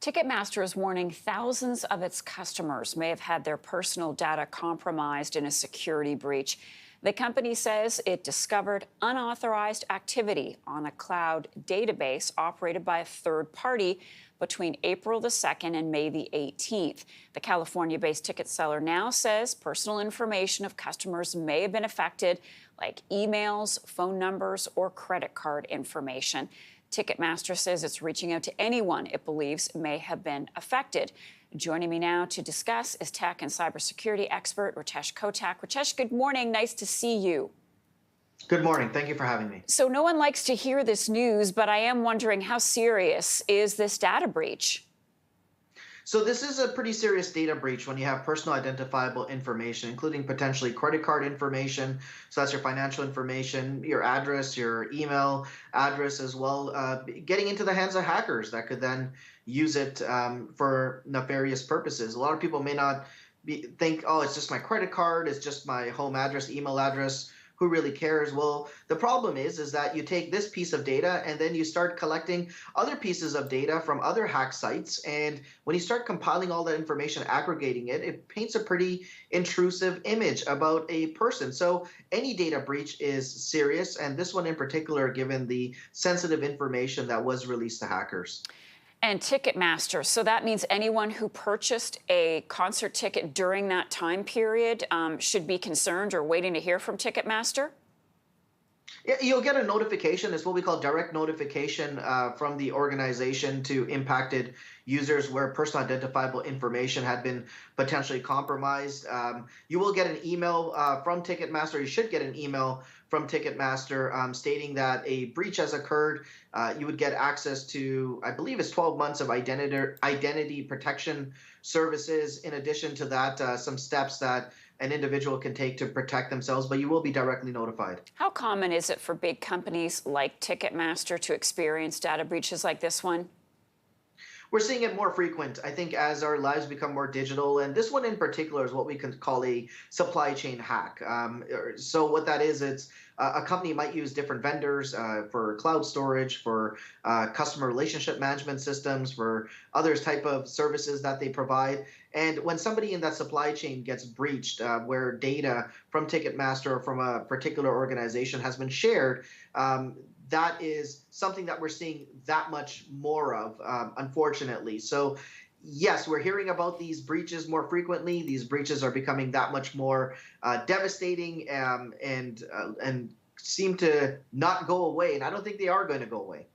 Ticketmaster is warning thousands of its customers may have had their personal data compromised in a security breach. The company says it discovered unauthorized activity on a cloud database operated by a third party between April the 2nd and May the 18th. The California-based ticket seller now says personal information of customers may have been affected, like emails, phone numbers, or credit card information. Ticketmaster says it's reaching out to anyone it believes may have been affected. Joining me now to discuss is tech and cybersecurity expert Ritesh Kotak. Ritesh, good morning. Nice to see you. Good morning. Thank you for having me. So no one likes to hear this news, but I am wondering, how serious is this data breach? So this is a pretty serious data breach when you have personal identifiable information, including potentially credit card information. So that's your financial information, your address, your email address as well, getting into the hands of hackers that could then use it for nefarious purposes. A lot of people may not think, oh, it's just my credit card, it's just my home address, email address. Who really cares? Well, the problem is that you take this piece of data and then you start collecting other pieces of data from other hack sites. And when you start compiling all that information, aggregating it, it paints a pretty intrusive image about a person. So any data breach is serious. And this one in particular, given the sensitive information that was released to hackers. And Ticketmaster, so that means anyone who purchased a concert ticket during that time period should be concerned or waiting to hear from Ticketmaster? Yeah, you'll get a notification. It's what we call direct notification from the organization to impacted users where personal identifiable information had been potentially compromised. You will get an email from Ticketmaster. You should get an email from Ticketmaster stating that a breach has occurred. You would get access to, I believe it's 12 months of identity protection services. In addition to that, some steps that an individual can take to protect themselves, but you will be directly notified. How common is it for big companies like Ticketmaster to experience data breaches like this one? We're seeing it more frequent, I think, as our lives become more digital. And this one in particular is what we can call a supply chain hack. So what that is, it's a company might use different vendors for cloud storage, for customer relationship management systems, for others type of services that they provide. And when somebody in that supply chain gets breached, where data from Ticketmaster or from a particular organization has been shared, that is something that we're seeing that much more of, unfortunately. So yes, we're hearing about these breaches more frequently. These breaches are becoming that much more devastating and seem to not go away. And I don't think they are going to go away.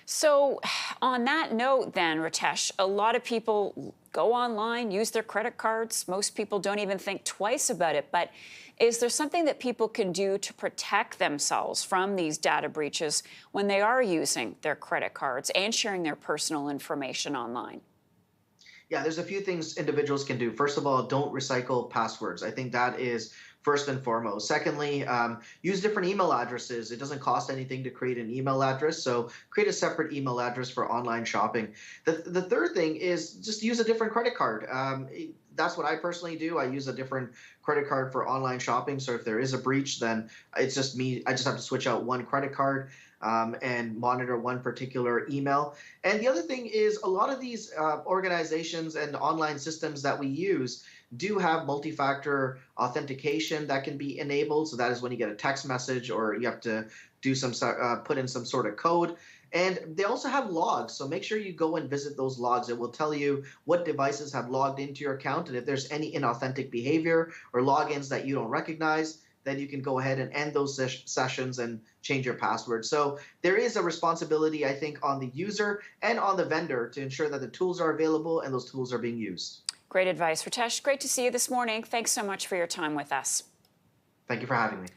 So on that note then, Ritesh, a lot of people go online, use their credit cards. Most people don't even think twice about it. But is there something that people can do to protect themselves from these data breaches when they are using their credit cards and sharing their personal information online? Yeah, there's a few things individuals can do. First of all, don't recycle passwords. I think that is first and foremost. Secondly, use different email addresses. It doesn't cost anything to create an email address, so create a separate email address for online shopping. The third thing is just use a different credit card. That's what I personally do. I use a different credit card for online shopping. So if there is a breach, then it's just me. I just have to switch out one credit card and monitor one particular email. And the other thing is a lot of these organizations and online systems that we use do have multi-factor authentication that can be enabled. So that is when you get a text message or you have to do some put in some sort of code. And they also have logs. So make sure you go and visit those logs. It will tell you what devices have logged into your account. And if there's any inauthentic behavior or logins that you don't recognize, then you can go ahead and end those sessions and change your password. So there is a responsibility, I think, on the user and on the vendor to ensure that the tools are available and those tools are being used. Great advice, Ritesh. Great to see you this morning. Thanks so much for your time with us. Thank you for having me.